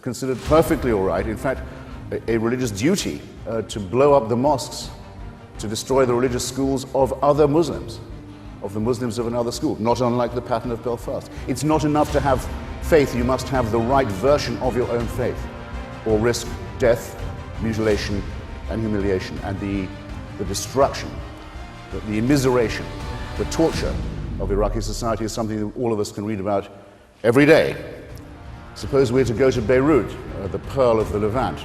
considered perfectly all right, in fact, a religious duty to blow up the mosques, to destroy the religious schools of other Muslims, of the Muslims of another school, not unlike the pattern of Belfast. It's not enough to have faith, you must have the right version of your own faith, or risk death, mutilation, and humiliation, and the destruction, the immiseration, the torture of Iraqi society is something that all of us can read about every day. Suppose we're to go to Beirut, the pearl of the Levant,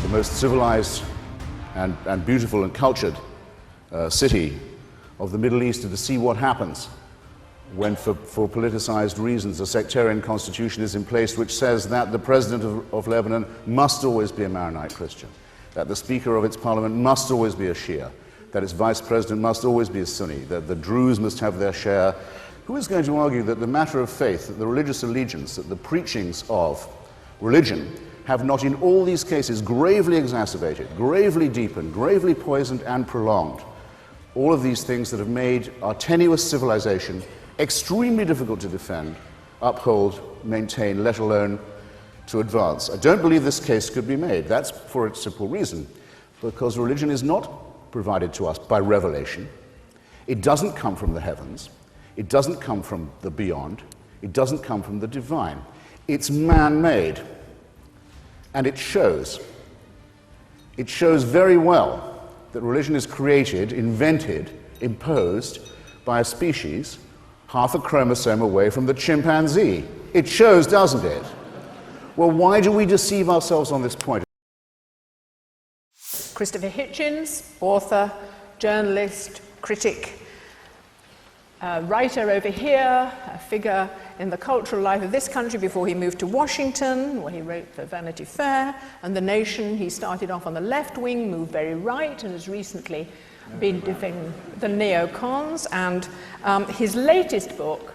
the most civilized and beautiful and cultured city of the Middle East, and to see what happens when, for politicized reasons, a sectarian constitution is in place which says that the president of Lebanon must always be a Maronite Christian, that the speaker of its parliament must always be a Shia, that its vice president must always be a Sunni, that the Druze must have their share. Who is going to argue that the matter of faith, that the religious allegiance, that the preachings of religion have not in all these cases gravely exacerbated, gravely deepened, gravely poisoned and prolonged all of these things that have made our tenuous civilization extremely difficult to defend, uphold, maintain, let alone to advance? I don't believe this case could be made. That's for a simple reason, because religion is not provided to us by revelation. It doesn't come from the heavens. It doesn't come from the beyond. It doesn't come from the divine. It's man-made. And it shows. It shows very well that religion is created, invented, imposed by a species half a chromosome away from the chimpanzee. It shows, doesn't it? Well, why do we deceive ourselves on this point? Christopher Hitchens, author, journalist, critic, writer over here, a figure in the cultural life of this country before he moved to Washington, where he wrote for Vanity Fair and The Nation. He started off on the left wing, moved very right, and has recently been defending the neocons. And his latest book,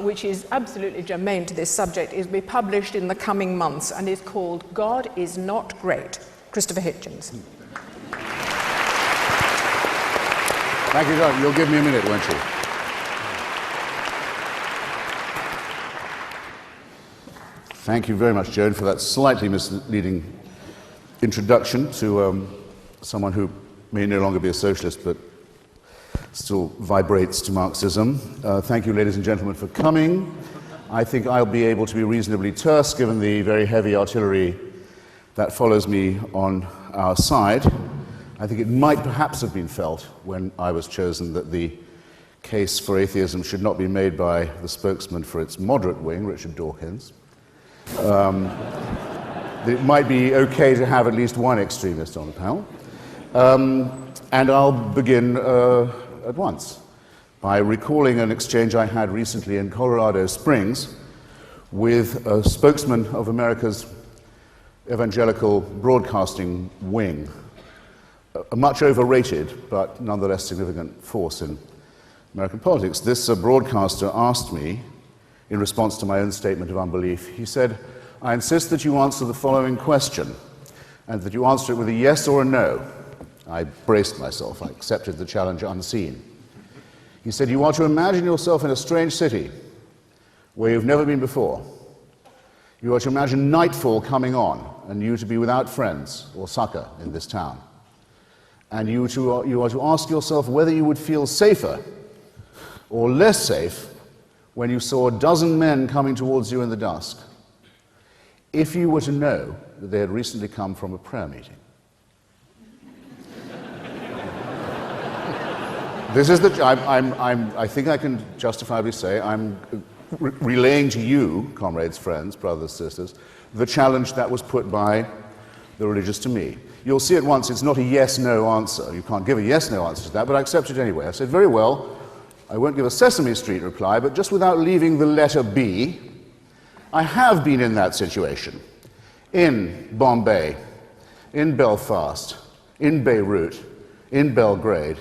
which is absolutely germane to this subject, is to be published in the coming months and is called God is Not Great. Christopher Hitchens. Thank you, John. You'll give me a minute, won't you? Thank you very much, Joan, for that slightly misleading introduction to someone who may no longer be a socialist, but still vibrates to Marxism. Thank you, ladies and gentlemen, for coming. I think I'll be able to be reasonably terse, given the very heavy artillery that follows me on our side. I think it might perhaps have been felt when I was chosen that the case for atheism should not be made by the spokesman for its moderate wing, Richard Dawkins. It might be okay to have at least one extremist on the panel. And I'll begin at once by recalling an exchange I had recently in Colorado Springs with a spokesman of America's evangelical broadcasting wing, a much overrated but nonetheless significant force in American politics. This broadcaster asked me, in response to my own statement of unbelief, he said, "I insist that you answer the following question, and that you answer it with a yes or a no." I braced myself. I accepted the challenge unseen. He said, "You are to imagine yourself in a strange city where you've never been before. You are to imagine nightfall coming on, and you to be without friends or succor in this town. And you are to ask yourself whether you would feel safer or less safe when you saw a dozen men coming towards you in the dusk, if you were to know that they had recently come from a prayer meeting." This is I think I can justifiably say I'm relaying to you, comrades, friends, brothers, sisters, the challenge that was put by the religious to me. You'll see at once it's not a yes-no answer. You can't give a yes-no answer to that, but I accept it anyway. I said, very well, I won't give a Sesame Street reply, but just without leaving the letter B, I have been in that situation. In Bombay, in Belfast, in Beirut, in Belgrade,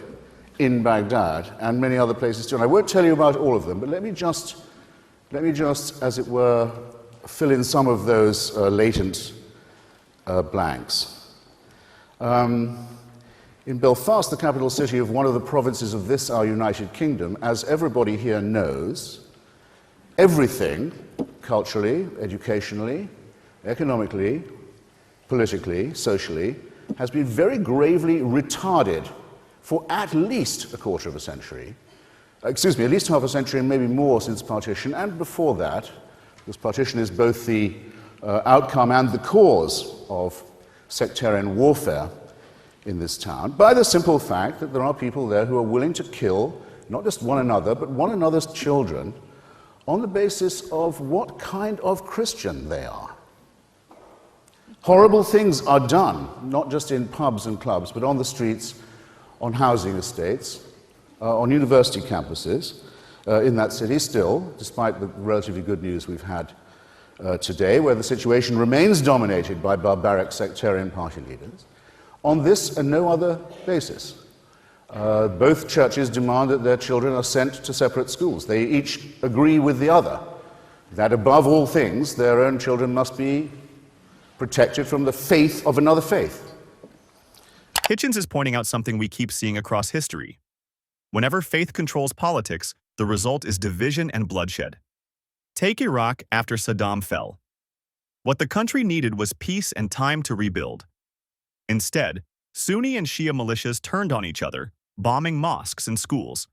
in Baghdad, and many other places too. And I won't tell you about all of them, but let me just, as it were, fill in some of those latent blanks. In Belfast, the capital city of one of the provinces of this, our United Kingdom, as everybody here knows, everything, culturally, educationally, economically, politically, socially, has been very gravely retarded for at least a quarter of a century. At least half a century and maybe more since partition, and before that, because partition is both the outcome and the cause of sectarian warfare in this town, by the simple fact that there are people there who are willing to kill not just one another, but one another's children on the basis of what kind of Christian they are. Horrible things are done, not just in pubs and clubs, but on the streets, on housing estates, on university campuses in that city still, despite the relatively good news we've had today, where the situation remains dominated by barbaric sectarian party leaders, on this and no other basis. Both churches demand that their children are sent to separate schools. They each agree with the other that above all things, their own children must be protected from the faith of another faith. Hitchens is pointing out something we keep seeing across history. Whenever faith controls politics, the result is division and bloodshed. Take Iraq after Saddam fell. What the country needed was peace and time to rebuild. Instead, Sunni and Shia militias turned on each other, bombing mosques and schools.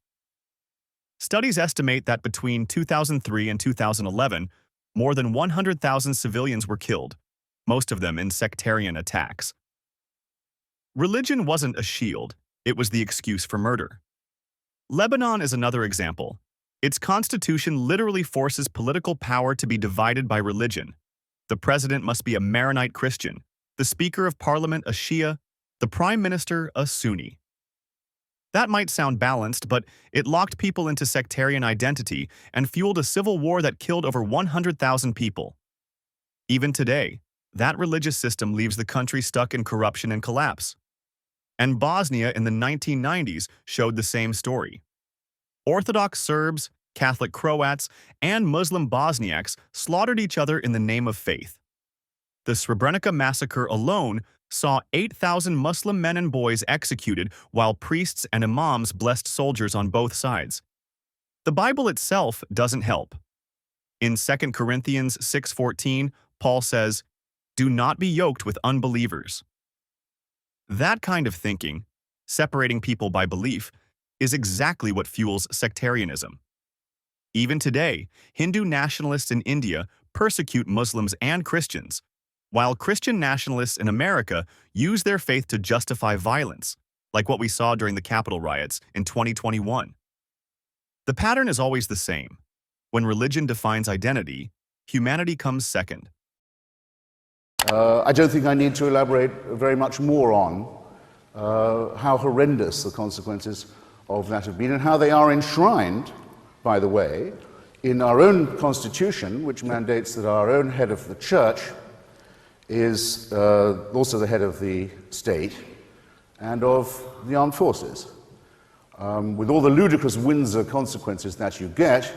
Studies estimate that between 2003 and 2011, more than 100,000 civilians were killed, most of them in sectarian attacks. Religion wasn't a shield, it was the excuse for murder. Lebanon is another example. Its constitution literally forces political power to be divided by religion. The president must be a Maronite Christian, the Speaker of Parliament a Shia, the Prime Minister a Sunni. That might sound balanced, but it locked people into sectarian identity and fueled a civil war that killed over 100,000 people. Even today, that religious system leaves the country stuck in corruption and collapse. And Bosnia in the 1990s showed the same story. Orthodox Serbs, Catholic Croats, and Muslim Bosniaks slaughtered each other in the name of faith. The Srebrenica massacre alone saw 8,000 Muslim men and boys executed while priests and imams blessed soldiers on both sides. The Bible itself doesn't help. In 2 Corinthians 6:14, Paul says, "Do not be yoked with unbelievers." That kind of thinking, separating people by belief, is exactly what fuels sectarianism. Even today, Hindu nationalists in India persecute Muslims and Christians, while Christian nationalists in America use their faith to justify violence, like what we saw during the Capitol riots in 2021. The pattern is always the same. When religion defines identity, humanity comes second. I don't think I need to elaborate very much more on how horrendous the consequences of that have been and how they are enshrined, by the way, in our own constitution, which mandates that our own head of the church is also the head of the state and of the armed forces, with all the ludicrous Windsor consequences that you get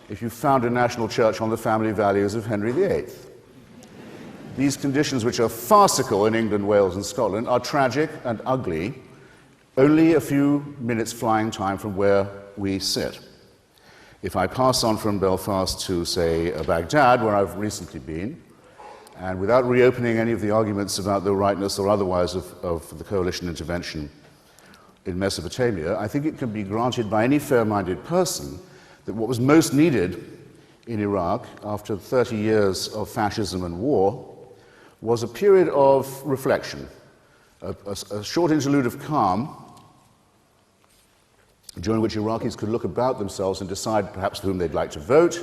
if you found a national church on the family values of Henry VIII. These conditions, which are farcical in England, Wales, and Scotland, are tragic and ugly, only a few minutes flying time from where we sit. If I pass on from Belfast to, say, Baghdad, where I've recently been, and without reopening any of the arguments about the rightness or otherwise of the coalition intervention in Mesopotamia, I think it can be granted by any fair-minded person that what was most needed in Iraq after 30 years of fascism and war was a period of reflection, a short interlude of calm during which Iraqis could look about themselves and decide perhaps whom they'd like to vote,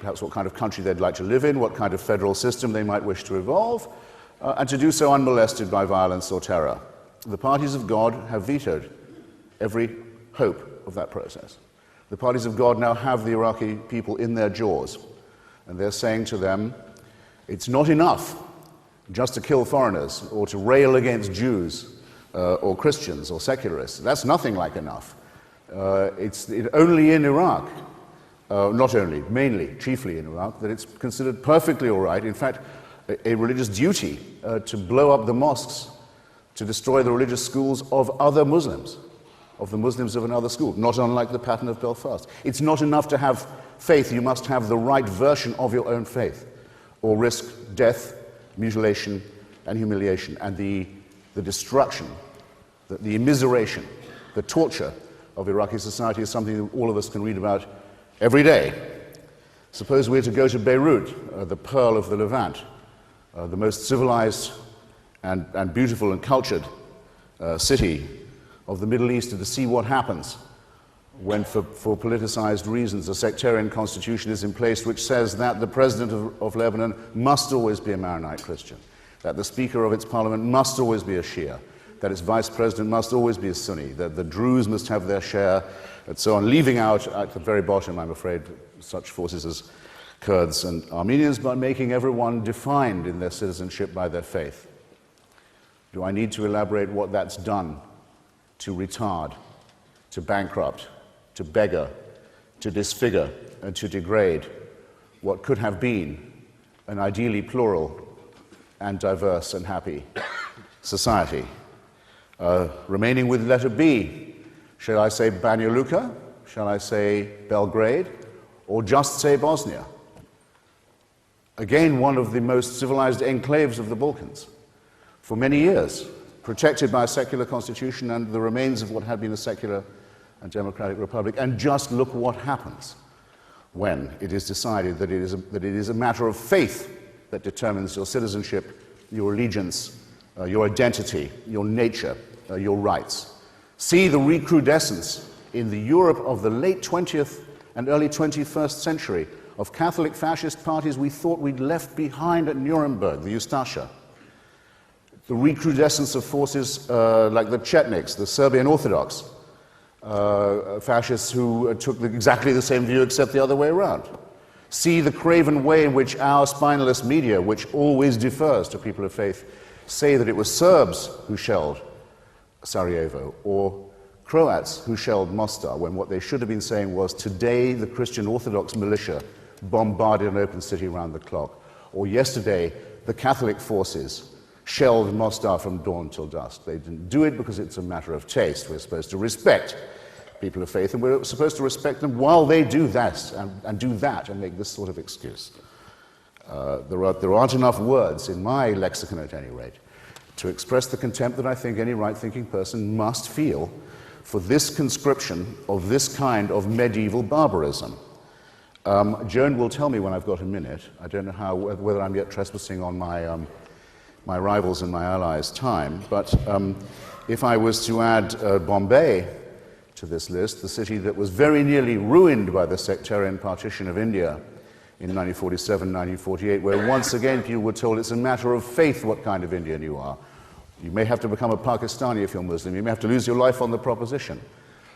perhaps what kind of country they'd like to live in, what kind of federal system they might wish to evolve, and to do so unmolested by violence or terror. The parties of God have vetoed every hope of that process. The parties of God now have the Iraqi people in their jaws, and they're saying to them, it's not enough just to kill foreigners or to rail against Jews or Christians or secularists. That's nothing like enough. It's only in Iraq, not only, mainly, chiefly in Iraq, that it's considered perfectly all right, in fact, a religious duty to blow up the mosques, to destroy the religious schools of other Muslims, of the Muslims of another school, not unlike the pattern of Belfast. It's not enough to have faith, you must have the right version of your own faith, or risk death mutilation and humiliation, and the destruction, the immiseration, the torture of Iraqi society is something that all of us can read about every day. Suppose we're to go to Beirut, the pearl of the Levant, the most civilized and beautiful and cultured city of the Middle East, and to see what happens when, for politicized reasons, a sectarian constitution is in place which says that the president of Lebanon must always be a Maronite Christian, that the speaker of its parliament must always be a Shia, that its vice president must always be a Sunni, that the Druze must have their share, and so on, leaving out at the very bottom, I'm afraid, such forces as Kurds and Armenians, but making everyone defined in their citizenship by their faith. Do I need to elaborate what that's done to retard, to bankrupt, to beggar, to disfigure, and to degrade what could have been an ideally plural and diverse and happy society? Remaining with letter B, shall I say Banja Luka? Shall I say Belgrade? Or just say Bosnia? Again, one of the most civilized enclaves of the Balkans. For many years, protected by a secular constitution and the remains of what had been a secular and democratic republic. And just look what happens when it is decided that it is a matter of faith that determines your citizenship, your allegiance, your identity, your nature, your rights. See the recrudescence in the Europe of the late 20th and early 21st century of Catholic fascist parties we thought we'd left behind at Nuremberg, the Ustasha. The recrudescence of forces like the Chetniks, the Serbian Orthodox fascists who took exactly the same view except the other way around. See the craven way in which our spineless media, which always defers to people of faith, say that it was Serbs who shelled Sarajevo or Croats who shelled Mostar, when what they should have been saying was, today the Christian Orthodox militia bombarded an open city around the clock, or yesterday the Catholic forces shelled Mostar from dawn till dusk. They didn't do it because it's a matter of taste. We're supposed to respect people of faith, and we're supposed to respect them while they do that and do that and make this sort of excuse. There aren't enough words, in my lexicon at any rate, to express the contempt that I think any right-thinking person must feel for this conscription of this kind of medieval barbarism. Joan will tell me when I've got a minute. I don't know whether I'm yet trespassing on my rivals and my allies' time, but if I was to add Bombay to this list, the city that was very nearly ruined by the sectarian partition of India in 1947, 1948, where once again people were told it's a matter of faith what kind of Indian you are. You may have to become a Pakistani if you're Muslim. You may have to lose your life on the proposition.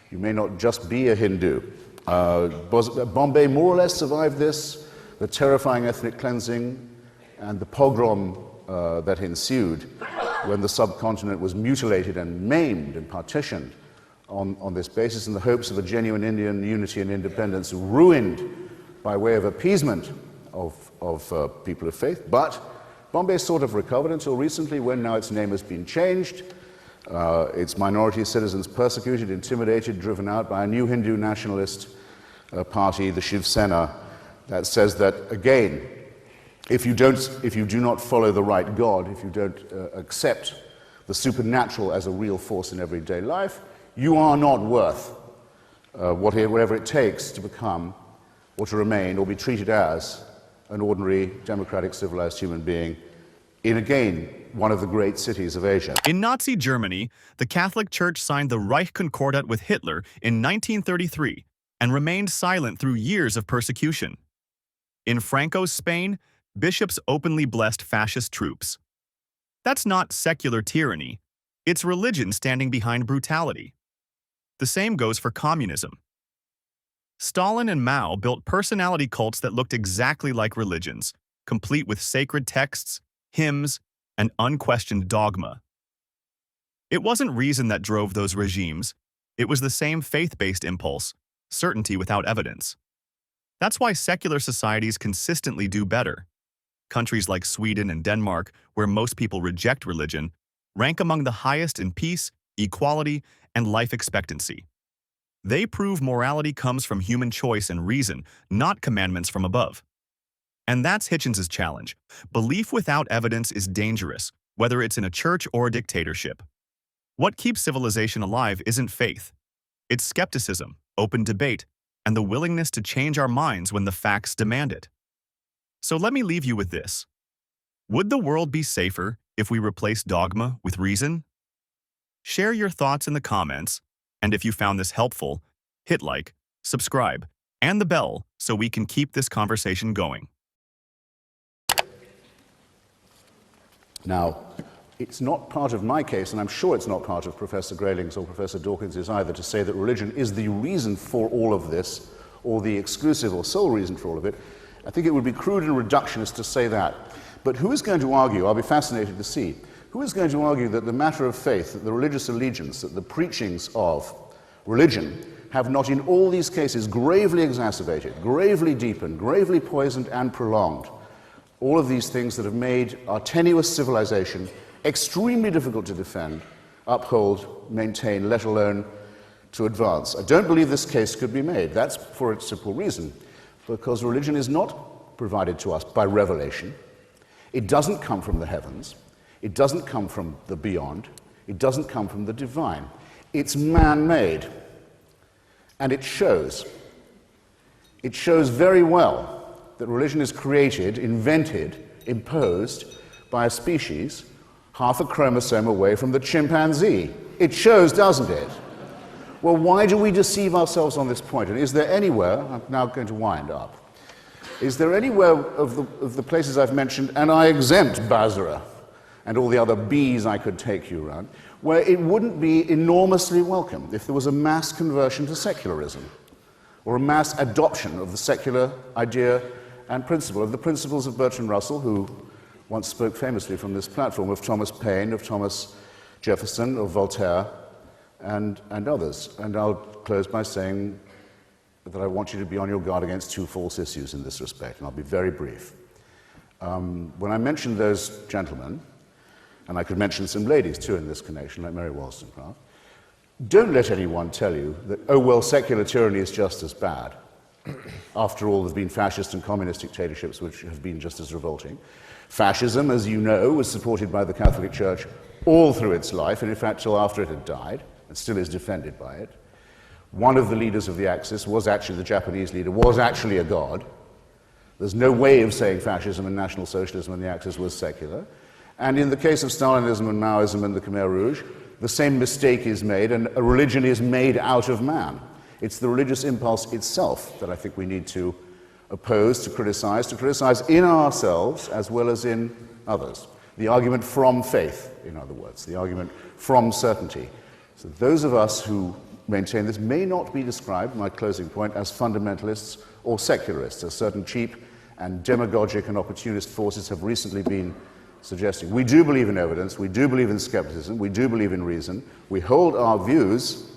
You may not just be a Hindu. Bombay more or less survived this, the terrifying ethnic cleansing and the pogrom that ensued when the subcontinent was mutilated and maimed and partitioned on this basis in the hopes of a genuine Indian unity and independence, ruined by way of appeasement of people of faith. But Bombay sort of recovered until recently, when now its name has been changed, its minority citizens persecuted, intimidated, driven out by a new Hindu nationalist party, the Shiv Sena, that says that, again, if you do not follow the right God, if you don't accept the supernatural as a real force in everyday life, you are not worth whatever it takes to become or to remain or be treated as an ordinary, democratic, civilized human being in, again, one of the great cities of Asia. In Nazi Germany, the Catholic Church signed the Reich Concordat with Hitler in 1933 and remained silent through years of persecution. In Franco's Spain, bishops openly blessed fascist troops. That's not secular tyranny. It's religion standing behind brutality. The same goes for communism. Stalin and Mao built personality cults that looked exactly like religions, complete with sacred texts, hymns, and unquestioned dogma. It wasn't reason that drove those regimes. It was the same faith-based impulse, certainty without evidence. That's why secular societies consistently do better. Countries like Sweden and Denmark, where most people reject religion, rank among the highest in peace, equality, and life expectancy. They prove morality comes from human choice and reason, not commandments from above. And that's Hitchens' challenge. Belief without evidence is dangerous, whether it's in a church or a dictatorship. What keeps civilization alive isn't faith. It's skepticism, open debate, and the willingness to change our minds when the facts demand it. So let me leave you with this. Would the world be safer if we replaced dogma with reason? Share your thoughts in the comments, and if you found this helpful, hit like, subscribe, and the bell so we can keep this conversation going. Now, it's not part of my case, and I'm sure it's not part of Professor Grayling's or Professor Dawkins's either, to say that religion is the reason for all of this, or the exclusive or sole reason for all of it. I think it would be crude and reductionist to say that. But who is going to argue, I'll be fascinated to see, who is going to argue that the matter of faith, that the religious allegiance, that the preachings of religion have not in all these cases gravely exacerbated, gravely deepened, gravely poisoned and prolonged all of these things that have made our tenuous civilization extremely difficult to defend, uphold, maintain, let alone to advance? I don't believe this case could be made. That's for a simple reason, because religion is not provided to us by revelation. It doesn't come from the heavens. It doesn't come from the beyond. It doesn't come from the divine. It's man-made. And it shows. It shows very well that religion is created, invented, imposed by a species half a chromosome away from the chimpanzee. It shows, doesn't it? Well, why do we deceive ourselves on this point? And is there anywhere, I'm now going to wind up, is there anywhere of the places I've mentioned, and I exempt Basra and all the other B's I could take you around, where it wouldn't be enormously welcome if there was a mass conversion to secularism, or a mass adoption of the secular idea and principle, of the principles of Bertrand Russell, who once spoke famously from this platform, of Thomas Paine, of Thomas Jefferson, of Voltaire, and others. And I'll close by saying that I want you to be on your guard against two false issues in this respect, and I'll be very brief. When I mentioned those gentlemen, and I could mention some ladies too in this connection, like Mary Wollstonecraft, don't let anyone tell you that, oh well, secular tyranny is just as bad. After all, there have been fascist and communist dictatorships which have been just as revolting. Fascism, as you know, was supported by the Catholic Church all through its life, and in fact till after it had died, and still is defended by it. One of the leaders of the Axis was actually, the Japanese leader, was actually a god. There's no way of saying fascism and National Socialism and the Axis was secular. And in the case of Stalinism and Maoism and the Khmer Rouge, the same mistake is made, and a religion is made out of man. It's the religious impulse itself that I think we need to oppose, to criticize in ourselves as well as in others. The argument from faith, in other words, the argument from certainty. So those of us who maintain this may not be described, my closing point, as fundamentalists or secularists, as certain cheap and demagogic and opportunist forces have recently been suggesting. We do believe in evidence, we do believe in skepticism, we do believe in reason. We hold our views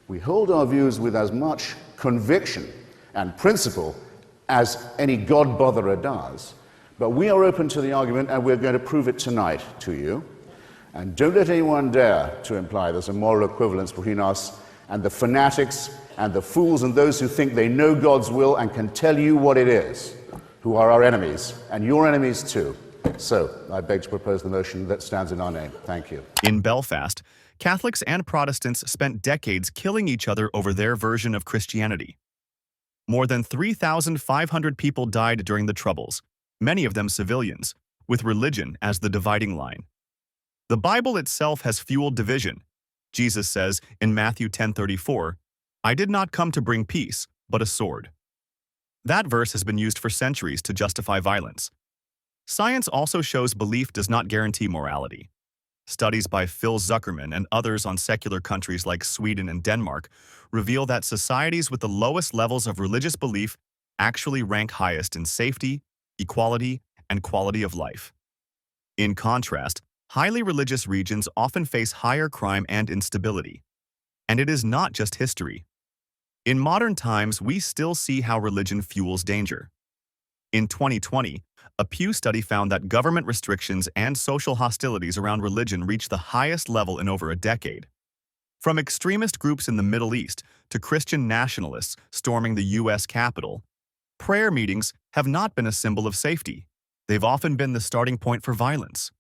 with as much conviction and principle as any God-botherer does. But we are open to the argument, and we're going to prove it tonight to you. And don't let anyone dare to imply there's a moral equivalence between us and the fanatics and the fools and those who think they know God's will and can tell you what it is, who are our enemies, and your enemies too. So, I beg to propose the motion that stands in our name. Thank you. In Belfast, Catholics and Protestants spent decades killing each other over their version of Christianity. More than 3,500 people died during the Troubles, many of them civilians, with religion as the dividing line. The Bible itself has fueled division. Jesus says in Matthew 10:34, "I did not come to bring peace, but a sword." That verse has been used for centuries to justify violence. Science also shows belief does not guarantee morality. Studies by Phil Zuckerman and others on secular countries like Sweden and Denmark reveal that societies with the lowest levels of religious belief actually rank highest in safety, equality, and quality of life. In contrast, highly religious regions often face higher crime and instability. And it is not just history. In modern times, we still see how religion fuels danger. In 2020, a Pew study found that government restrictions and social hostilities around religion reached the highest level in over a decade. From extremist groups in the Middle East to Christian nationalists storming the U.S. Capitol, Prayer meetings have not been a symbol of safety. They've often been the starting point for violence.